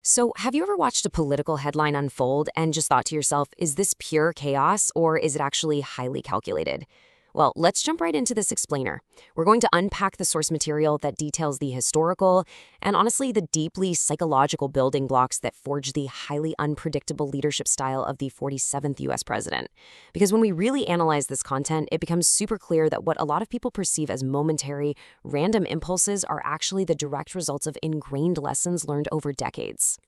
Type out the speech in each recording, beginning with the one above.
So, have you ever watched a political headline unfold and just thought to yourself, is this pure chaos or is it actually highly calculated? Well, let's jump right into this explainer. We're going to unpack the source material that details the historical and honestly the deeply psychological building blocks that forge the highly unpredictable leadership style of the 47th US president. Because when we really analyze this content, it becomes super clear that what a lot of people perceive as momentary, random impulses are actually the direct results of ingrained lessons learned over decades.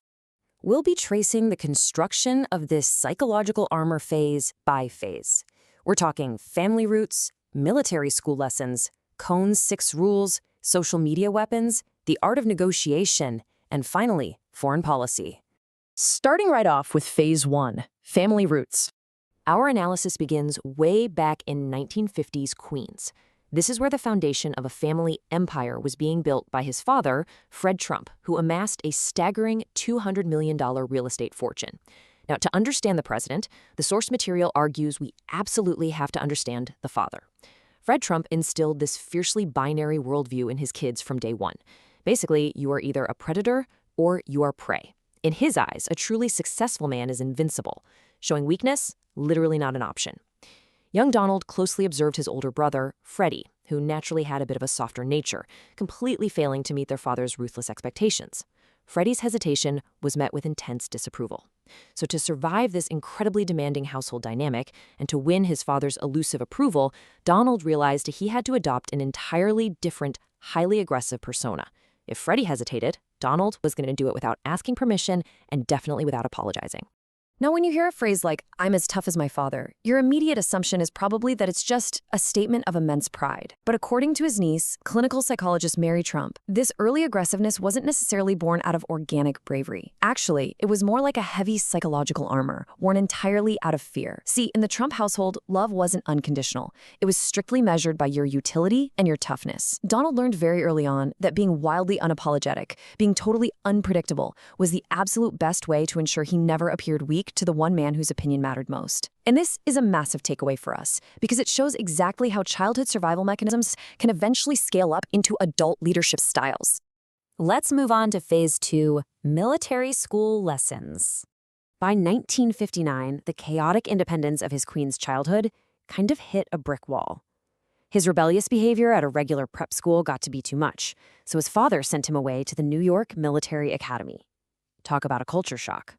We'll be tracing the construction of this psychological armor phase by phase. We're talking family roots, military school lessons, Cohn's 6 rules, social media weapons, the art of negotiation, and finally, foreign policy. Starting right off with Phase 1, family roots. Our analysis begins way back in 1950s Queens. This is where the foundation of a family empire was being built by his father, Fred Trump, who amassed a staggering $200 million real estate fortune. Now, to understand the president, the source material argues we absolutely have to understand the father. Fred Trump instilled this fiercely binary worldview in his kids from day one. Basically, you are either a predator or you are prey. In his eyes, a truly successful man is invincible. Showing weakness, literally not an option. Young Donald closely observed his older brother, Freddie, who naturally had a bit of a softer nature, completely failing to meet their father's ruthless expectations. Freddie's hesitation was met with intense disapproval. So to survive this incredibly demanding household dynamic and to win his father's elusive approval, Donald realized he had to adopt an entirely different, highly aggressive persona. If Freddie hesitated, Donald was going to do it without asking permission and definitely without apologizing. Now, when you hear a phrase like, "I'm as tough as my father," your immediate assumption is probably that it's just a statement of immense pride. But according to his niece, clinical psychologist Mary Trump, this early aggressiveness wasn't necessarily born out of organic bravery. Actually, it was more like a heavy psychological armor, worn entirely out of fear. See, in the Trump household, love wasn't unconditional. It was strictly measured by your utility and your toughness. Donald learned very early on that being wildly unapologetic, being totally unpredictable, was the absolute best way to ensure he never appeared weak to the one man whose opinion mattered most. And this is a massive takeaway for us, because it shows exactly how childhood survival mechanisms can eventually scale up into adult leadership styles. Let's move on to Phase 2, military school lessons. By 1959, the chaotic independence of his queen's childhood kind of hit a brick wall. His rebellious behavior at a regular prep school got to be too much, so his father sent him away to the New York Military Academy. Talk about a culture shock.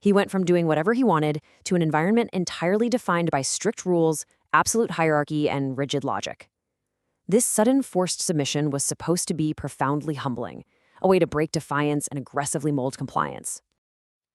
He went from doing whatever he wanted to an environment entirely defined by strict rules, absolute hierarchy, and rigid logic. This sudden forced submission was supposed to be profoundly humbling, a way to break defiance and aggressively mold compliance.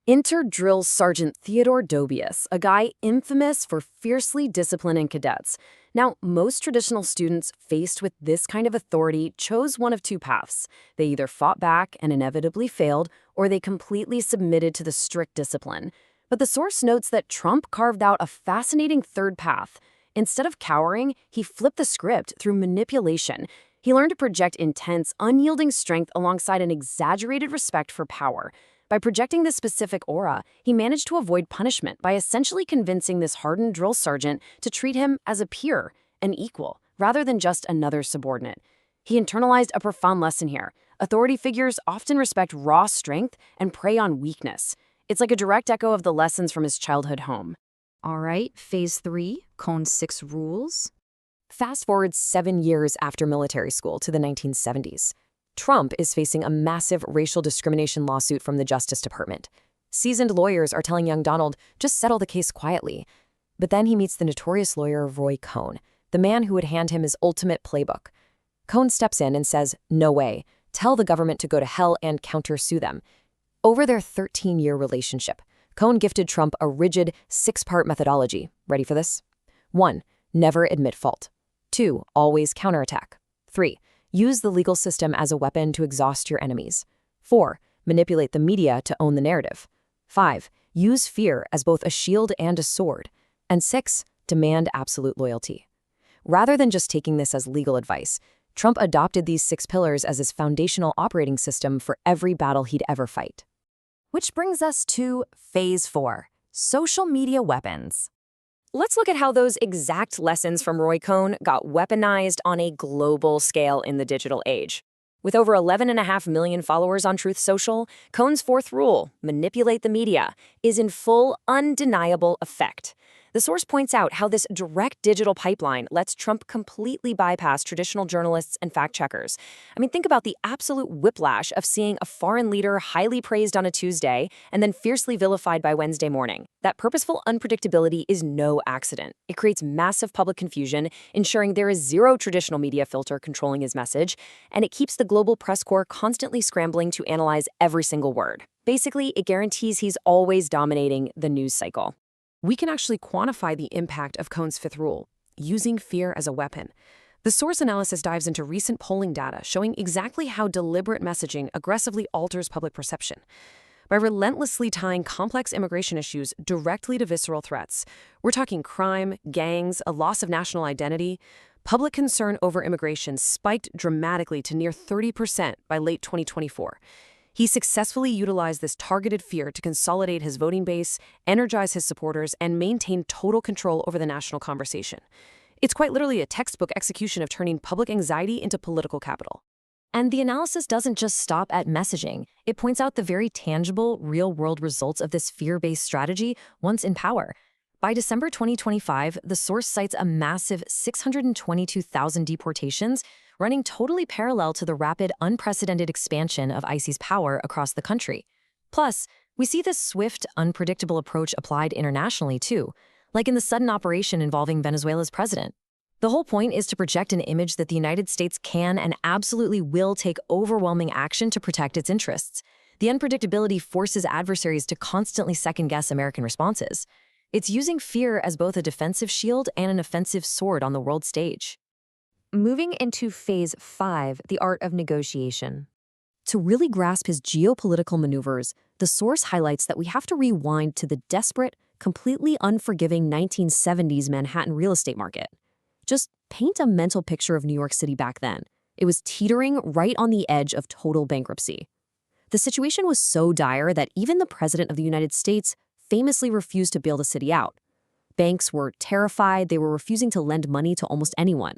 Enter Drill Sergeant Theodore Dobius, a guy infamous for fiercely disciplining cadets. Now, most traditional students faced with this kind of authority chose one of two paths. They either fought back and inevitably failed, or they completely submitted to the strict discipline. But the source notes that Trump carved out a fascinating third path. Instead of cowering, he flipped the script through manipulation. He learned to project intense, unyielding strength alongside an exaggerated respect for power. By projecting this specific aura, he managed to avoid punishment by essentially convincing this hardened drill sergeant to treat him as a peer, an equal, rather than just another subordinate. He internalized a profound lesson here. Authority figures often respect raw strength and prey on weakness. It's like a direct echo of the lessons from his childhood home. All right, Phase 3, Cohn's 6 rules. Fast forward 7 years after military school to the 1970s. Trump is facing a massive racial discrimination lawsuit from the Justice Department. Seasoned lawyers are telling young Donald, just settle the case quietly. But then he meets the notorious lawyer Roy Cohn, the man who would hand him his ultimate playbook. Cohn steps in and says, no way, tell the government to go to hell and countersue them. Over their 13-year relationship, Cohn gifted Trump a rigid 6-part methodology. Ready for this? 1. Never admit fault. 2. Always counterattack. 3. Use the legal system as a weapon to exhaust your enemies. 4. Manipulate the media to own the narrative. 5. Use fear as both a shield and a sword. And 6. Demand absolute loyalty. Rather than just taking this as legal advice, Trump adopted these 6 pillars as his foundational operating system for every battle he'd ever fight. Which brings us to Phase 4, social media weapons. Let's look at how those exact lessons from Roy Cohn got weaponized on a global scale in the digital age. With over 11.5 million followers on Truth Social, Cohn's fourth rule, manipulate the media, is in full, undeniable effect. The source points out how this direct digital pipeline lets Trump completely bypass traditional journalists and fact-checkers. I mean, think about the absolute whiplash of seeing a foreign leader highly praised on a Tuesday and then fiercely vilified by Wednesday morning. That purposeful unpredictability is no accident. It creates massive public confusion, ensuring there is zero traditional media filter controlling his message, and it keeps the global press corps constantly scrambling to analyze every single word. Basically, it guarantees he's always dominating the news cycle. We can actually quantify the impact of Cohn's fifth rule, using fear as a weapon. The source analysis dives into recent polling data showing exactly how deliberate messaging aggressively alters public perception. By relentlessly tying complex immigration issues directly to visceral threats, we're talking crime, gangs, a loss of national identity. Public concern over immigration spiked dramatically to near 30% by late 2024. He successfully utilized this targeted fear to consolidate his voting base, energize his supporters, and maintain total control over the national conversation. It's quite literally a textbook execution of turning public anxiety into political capital. And the analysis doesn't just stop at messaging. It points out the very tangible, real-world results of this fear-based strategy once in power. By December 2025, the source cites a massive 622,000 deportations, running totally parallel to the rapid, unprecedented expansion of ICE's power across the country. Plus, we see this swift, unpredictable approach applied internationally too, like in the sudden operation involving Venezuela's president. The whole point is to project an image that the United States can and absolutely will take overwhelming action to protect its interests. The unpredictability forces adversaries to constantly second-guess American responses. It's using fear as both a defensive shield and an offensive sword on the world stage. Moving into Phase 5, the art of negotiation. To really grasp his geopolitical maneuvers, the source highlights that we have to rewind to the desperate, completely unforgiving 1970s Manhattan real estate market. Just paint a mental picture of New York City back then. It was teetering right on the edge of total bankruptcy. The situation was so dire that even the President of the United States famously refused to bail the city out. Banks were terrified, they were refusing to lend money to almost anyone.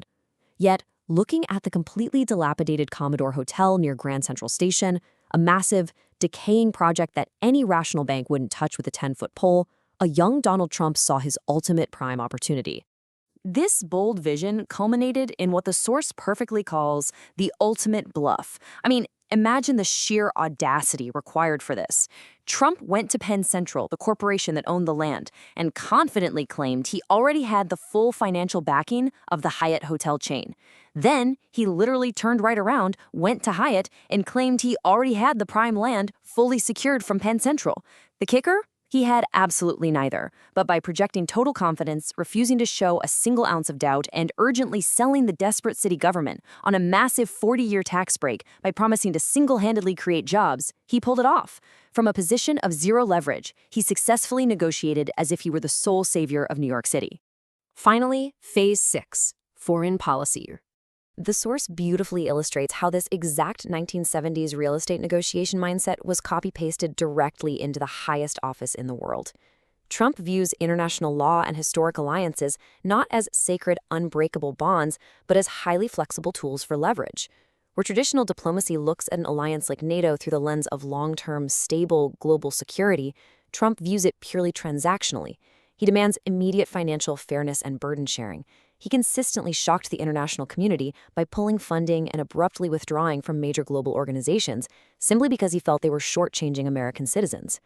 Yet, looking at the completely dilapidated Commodore Hotel near Grand Central Station, a massive, decaying project that any rational bank wouldn't touch with a 10-foot pole, a young Donald Trump saw his ultimate prime opportunity. This bold vision culminated in what the source perfectly calls the ultimate bluff. I mean, imagine the sheer audacity required for this. Trump went to Penn Central, the corporation that owned the land, and confidently claimed he already had the full financial backing of the Hyatt hotel chain. Then, he literally turned right around, went to Hyatt, and claimed he already had the prime land fully secured from Penn Central. The kicker? He had absolutely neither, but by projecting total confidence, refusing to show a single ounce of doubt, and urgently selling the desperate city government on a massive 40-year tax break by promising to single-handedly create jobs, he pulled it off. From a position of zero leverage, he successfully negotiated as if he were the sole savior of New York City. Finally, Phase 6, foreign policy. The source beautifully illustrates how this exact 1970s real estate negotiation mindset was copy-pasted directly into the highest office in the world. Trump views international law and historic alliances not as sacred, unbreakable bonds, but as highly flexible tools for leverage. Where traditional diplomacy looks at an alliance like NATO through the lens of long-term, stable global security, Trump views it purely transactionally. He demands immediate financial fairness and burden sharing. He consistently shocked the international community by pulling funding and abruptly withdrawing from major global organizations simply because he felt they were shortchanging American citizens.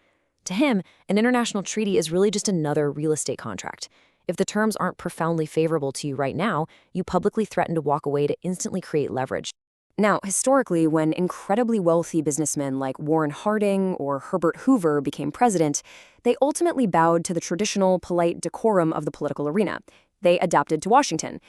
To him, an international treaty is really just another real estate contract. If the terms aren't profoundly favorable to you right now, you publicly threaten to walk away to instantly create leverage. Now, historically, when incredibly wealthy businessmen like Warren Harding or Herbert Hoover became president, they ultimately bowed to the traditional, polite decorum of the political arena. They adapted to Washington.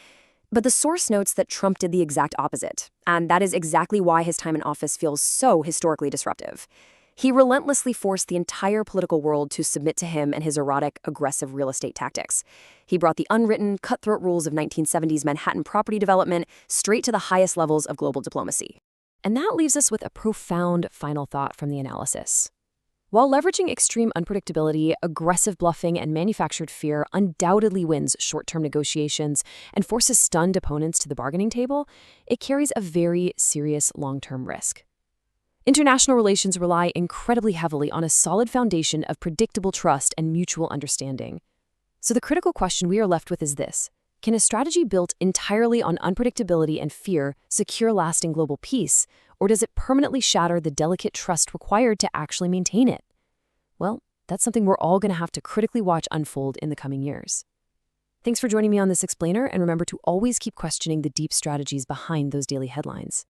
But the source notes that Trump did the exact opposite, and that is exactly why his time in office feels so historically disruptive. He relentlessly forced the entire political world to submit to him and his erratic, aggressive real estate tactics. He brought the unwritten, cutthroat rules of 1970s Manhattan property development straight to the highest levels of global diplomacy. And that leaves us with a profound final thought from the analysis. While leveraging extreme unpredictability, aggressive bluffing, and manufactured fear undoubtedly wins short-term negotiations and forces stunned opponents to the bargaining table, it carries a very serious long-term risk. International relations rely incredibly heavily on a solid foundation of predictable trust and mutual understanding. So the critical question we are left with is this: can a strategy built entirely on unpredictability and fear secure lasting global peace, or does it permanently shatter the delicate trust required to actually maintain it? Well, that's something we're all going to have to critically watch unfold in the coming years. Thanks for joining me on this explainer, and remember to always keep questioning the deep strategies behind those daily headlines.